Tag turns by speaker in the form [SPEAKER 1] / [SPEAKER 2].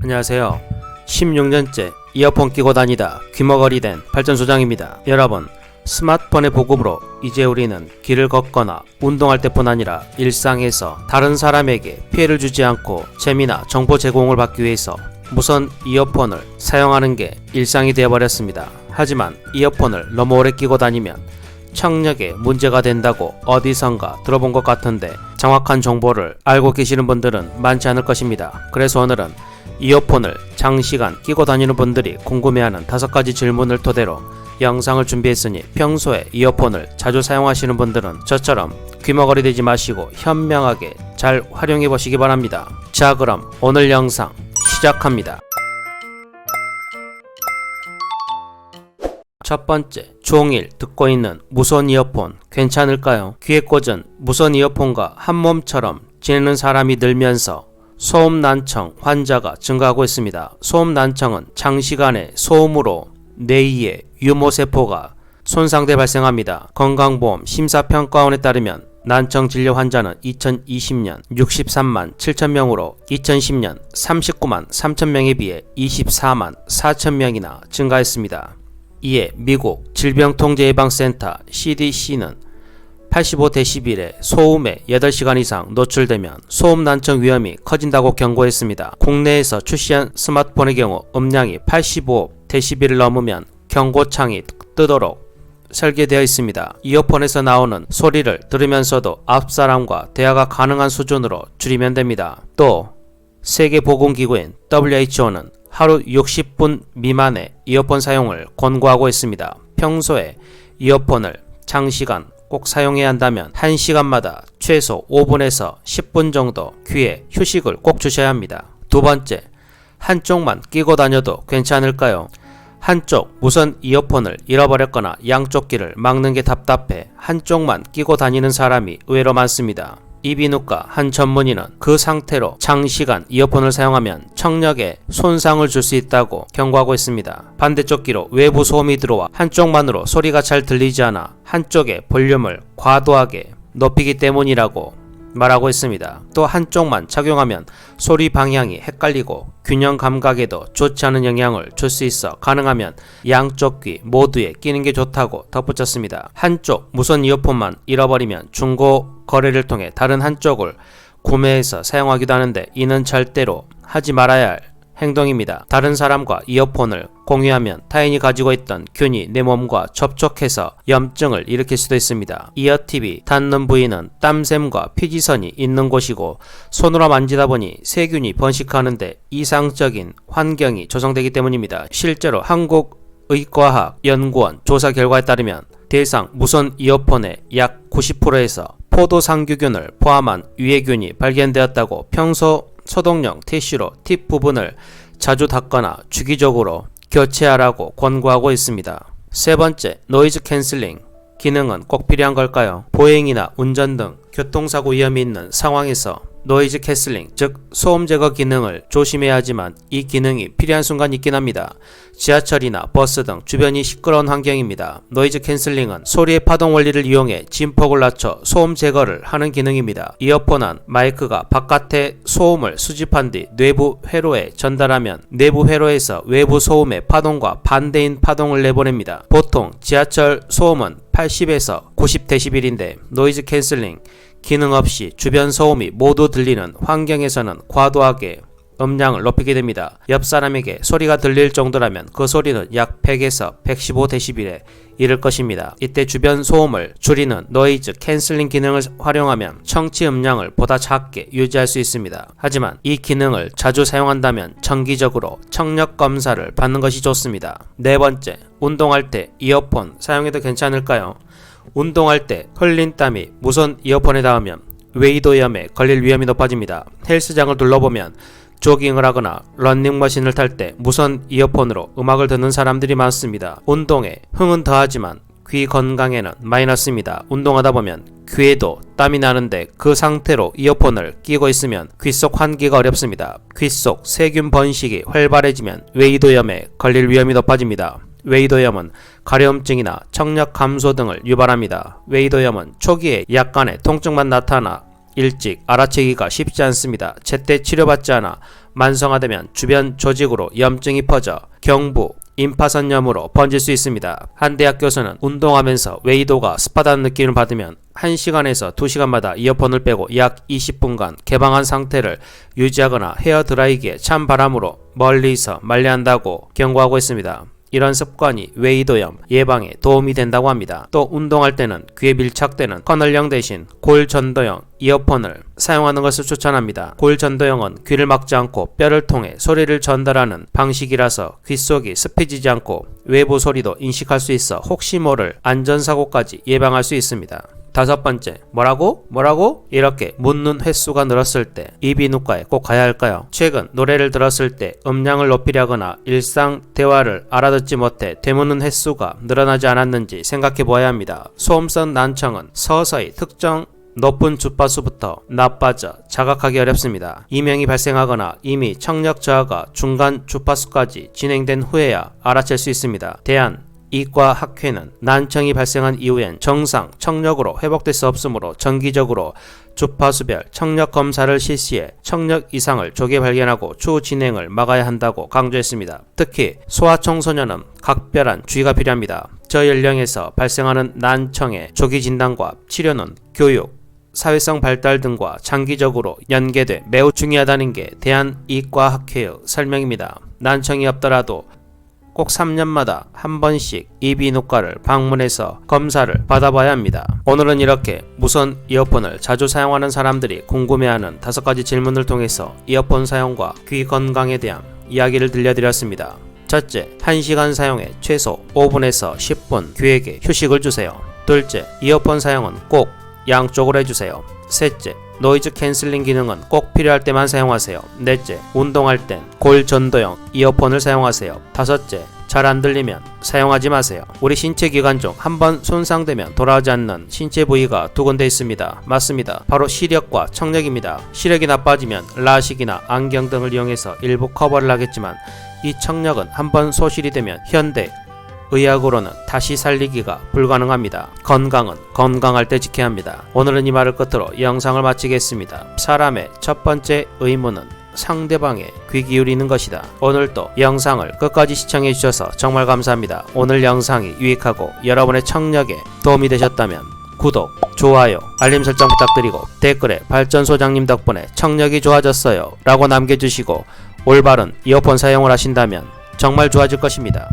[SPEAKER 1] 안녕하세요. 16년째 이어폰 끼고 다니다 귀머거리 된 발전소장입니다. 여러분, 스마트폰의 보급으로 이제 우리는 길을 걷거나 운동할 때뿐 아니라 일상에서 다른 사람에게 피해를 주지 않고 재미나 정보 제공을 받기 위해서 무선 이어폰을 사용하는 게 일상이 되어버렸습니다. 하지만 이어폰을 너무 오래 끼고 다니면 청력에 문제가 된다고 어디선가 들어본 것 같은데 정확한 정보를 알고 계시는 분들은 많지 않을 것입니다. 그래서 오늘은 이어폰을 장시간 끼고 다니는 분들이 궁금해하는 5가지 질문을 토대로 영상을 준비했으니 평소에 이어폰을 자주 사용하시는 분들은 저처럼 귀머거리 되지 마시고 현명하게 잘 활용해 보시기 바랍니다. 자, 그럼 오늘 영상 시작합니다. 첫 번째, 종일 듣고 있는 무선 이어폰 괜찮을까요? 귀에 꽂은 무선 이어폰과 한몸처럼 지내는 사람이 늘면서 소음난청 환자가 증가하고 있습니다. 소음난청은 장시간의 소음으로 뇌의 유모세포가 손상돼 발생합니다. 건강보험 심사평가원에 따르면 난청 진료 환자는 2020년 63만 7천명으로 2010년 39만 3천명에 비해 24만 4천명이나 증가했습니다. 이에 미국 질병통제예방센터 CDC는 85dB의 소음에 8시간 이상 노출되면 소음난청 위험이 커진다고 경고했습니다. 국내에서 출시한 스마트폰의 경우 음량이 85dB를 넘으면 경고창이 뜨도록 설계되어 있습니다. 이어폰에서 나오는 소리를 들으면서도 앞사람과 대화가 가능한 수준으로 줄이면 됩니다. 또 세계보건기구인 WHO는 하루 60분 미만의 이어폰 사용을 권고하고 있습니다. 평소에 이어폰을 장시간 꼭 사용해야 한다면 1시간마다 최소 5분에서 10분 정도 귀에 휴식을 꼭 주셔야 합니다. 두 번째, 한쪽만 끼고 다녀도 괜찮을까요? 한쪽 무선 이어폰을 잃어버렸거나 양쪽 귀를 막는 게 답답해 한쪽만 끼고 다니는 사람이 의외로 많습니다. 이비인후과 한 전문의는 그 상태로 장시간 이어폰을 사용하면 청력에 손상을 줄 수 있다고 경고하고 있습니다. 반대쪽 귀로 외부 소음이 들어와 한쪽만으로 소리가 잘 들리지 않아 한쪽의 볼륨을 과도하게 높이기 때문이라고 말하고 있습니다. 또 한쪽만 착용하면 소리 방향이 헷갈리고 균형 감각에도 좋지 않은 영향을 줄 수 있어 가능하면 양쪽 귀 모두에 끼는 게 좋다고 덧붙였습니다. 한쪽 무선 이어폰만 잃어버리면 중고 거래를 통해 다른 한쪽을 구매해서 사용하기도 하는데 이는 절대로 하지 말아야 할 행동입니다. 다른 사람과 이어폰을 공유하면 타인이 가지고 있던 균이 내 몸과 접촉해서 염증을 일으킬 수도 있습니다. 이어팁이 닿는 부위는 땀샘과 피지선이 있는 곳이고 손으로 만지다 보니 세균이 번식하는데 이상적인 환경이 조성되기 때문입니다. 실제로 한국의과학연구원 조사 결과에 따르면 대상 무선 이어폰의 약 90%에서 포도상규균을 포함한 유해균이 발견되었다고 평소 소독용 티슈로 팁 부분을 자주 닦거나 주기적으로 교체하라고 권고하고 있습니다. 세 번째, 노이즈 캔슬링 기능은 꼭 필요한 걸까요? 보행이나 운전 등 교통사고 위험이 있는 상황에서 노이즈 캔슬링, 즉 소음 제거 기능을 조심해야 하지만 이 기능이 필요한 순간이 있긴 합니다. 지하철이나 버스 등 주변이 시끄러운 환경입니다. 노이즈 캔슬링은 소리의 파동 원리를 이용해 진폭을 낮춰 소음 제거를 하는 기능입니다. 이어폰은 마이크가 바깥의 소음을 수집한 뒤 내부 회로에 전달하면 내부 회로에서 외부 소음의 파동과 반대인 파동을 내보냅니다. 보통 지하철 소음은 80에서 90dB인데 노이즈 캔슬링 기능 없이 주변 소음이 모두 들리는 환경에서는 과도하게 음량을 높이게 됩니다. 옆 사람에게 소리가 들릴 정도라면 그 소리는 약 100에서 115dB에 이를 것입니다. 이때 주변 소음을 줄이는 노이즈 캔슬링 기능을 활용하면 청취 음량을 보다 작게 유지할 수 있습니다. 하지만 이 기능을 자주 사용한다면 정기적으로 청력 검사를 받는 것이 좋습니다. 네 번째, 운동할 때 이어폰 사용해도 괜찮을까요? 운동할 때 흘린 땀이 무선 이어폰에 닿으면 웨이도염에 걸릴 위험이 높아집니다. 헬스장을 둘러보면 조깅을 하거나 러닝머신을 탈 때 무선 이어폰으로 음악을 듣는 사람들이 많습니다. 운동에 흥은 더하지만 귀 건강에는 마이너스입니다. 운동하다 보면 귀에도 땀이 나는데 그 상태로 이어폰을 끼고 있으면 귀 속 환기가 어렵습니다. 귀 속 세균 번식이 활발해지면 웨이도염에 걸릴 위험이 높아집니다. 웨이도염은 가려움증이나 청력 감소 등을 유발합니다. 웨이도염은 초기에 약간의 통증만 나타나 일찍 알아채기가 쉽지 않습니다. 제때 치료받지 않아 만성화되면 주변 조직으로 염증이 퍼져 경부, 임파선염으로 번질 수 있습니다. 한 대학 교수는 운동하면서 웨이도가 습하다는 느낌을 받으면 1시간에서 2시간마다 이어폰을 빼고 약 20분간 개방한 상태를 유지하거나 헤어드라이기에 찬 바람으로 멀리서 말려야 한다고 경고하고 있습니다. 이런 습관이 웨이도염 예방에 도움이 된다고 합니다. 또 운동할 때는 귀에 밀착되는 커널형 대신 골전도형 이어폰을 사용하는 것을 추천합니다. 골전도형은 귀를 막지 않고 뼈를 통해 소리를 전달하는 방식이라서 귀 속이 습해지지 않고 외부 소리도 인식할 수 있어 혹시 모를 안전사고까지 예방할 수 있습니다. 다섯 번째, 뭐라고? 이렇게 묻는 횟수가 늘었을 때 이비인후과에 꼭 가야 할까요? 최근 노래를 들었을 때 음량을 높이려거나 일상 대화를 알아듣지 못해 되묻는 횟수가 늘어나지 않았는지 생각해 보아야 합니다. 소음성 난청은 서서히 특정 높은 주파수부터 나빠져 자각하기 어렵습니다. 이명이 발생하거나 이미 청력 저하가 중간 주파수까지 진행된 후에야 알아챌 수 있습니다. 대한이과학회는 난청이 발생한 이후엔 정상 청력으로 회복될 수 없으므로 정기적으로 주파수별 청력 검사를 실시해 청력 이상을 조기 발견하고 추후 진행을 막아야 한다고 강조했습니다. 특히 소아청소년은 각별한 주의가 필요합니다. 저연령에서 발생하는 난청의 조기 진단과 치료는 교육, 사회성 발달 등과 장기적으로 연계돼 매우 중요하다는 게 대한이과학회의 설명입니다. 난청이 없더라도 꼭 3년마다 한 번씩 이비인후과를 방문해서 검사를 받아봐야 합니다. 오늘은 이렇게 무선 이어폰을 자주 사용하는 사람들이 궁금해하는 5가지 질문을 통해서 이어폰 사용과 귀 건강에 대한 이야기를 들려드렸습니다. 첫째, 1시간 사용에 최소 5분에서 10분 귀에게 휴식을 주세요. 둘째, 이어폰 사용은 꼭 양쪽으로 해주세요. 셋째, 노이즈 캔슬링 기능은 꼭 필요할 때만 사용하세요. 넷째, 운동할 땐 골전도형 이어폰을 사용하세요. 다섯째, 잘 안 들리면 사용하지 마세요. 우리 신체 기관 중 한번 손상되면 돌아오지 않는 신체 부위가 2군데 있습니다. 맞습니다. 바로 시력과 청력입니다. 시력이 나빠지면 라식이나 안경 등을 이용해서 일부 커버를 하겠지만 이 청력은 한번 소실이 되면 현대 의학으로는 다시 살리기가 불가능합니다. 건강은 건강할 때 지켜야 합니다. 오늘은 이 말을 끝으로 영상을 마치겠습니다. 사람의 첫 번째 의무는 상대방의 귀 기울이는 것이다. 오늘도 영상을 끝까지 시청해 주셔서 정말 감사합니다. 오늘 영상이 유익하고 여러분의 청력에 도움이 되셨다면 구독, 좋아요, 알림 설정 부탁드리고 댓글에 발전소장님 덕분에 청력이 좋아졌어요 라고 남겨주시고 올바른 이어폰 사용을 하신다면 정말 좋아질 것입니다.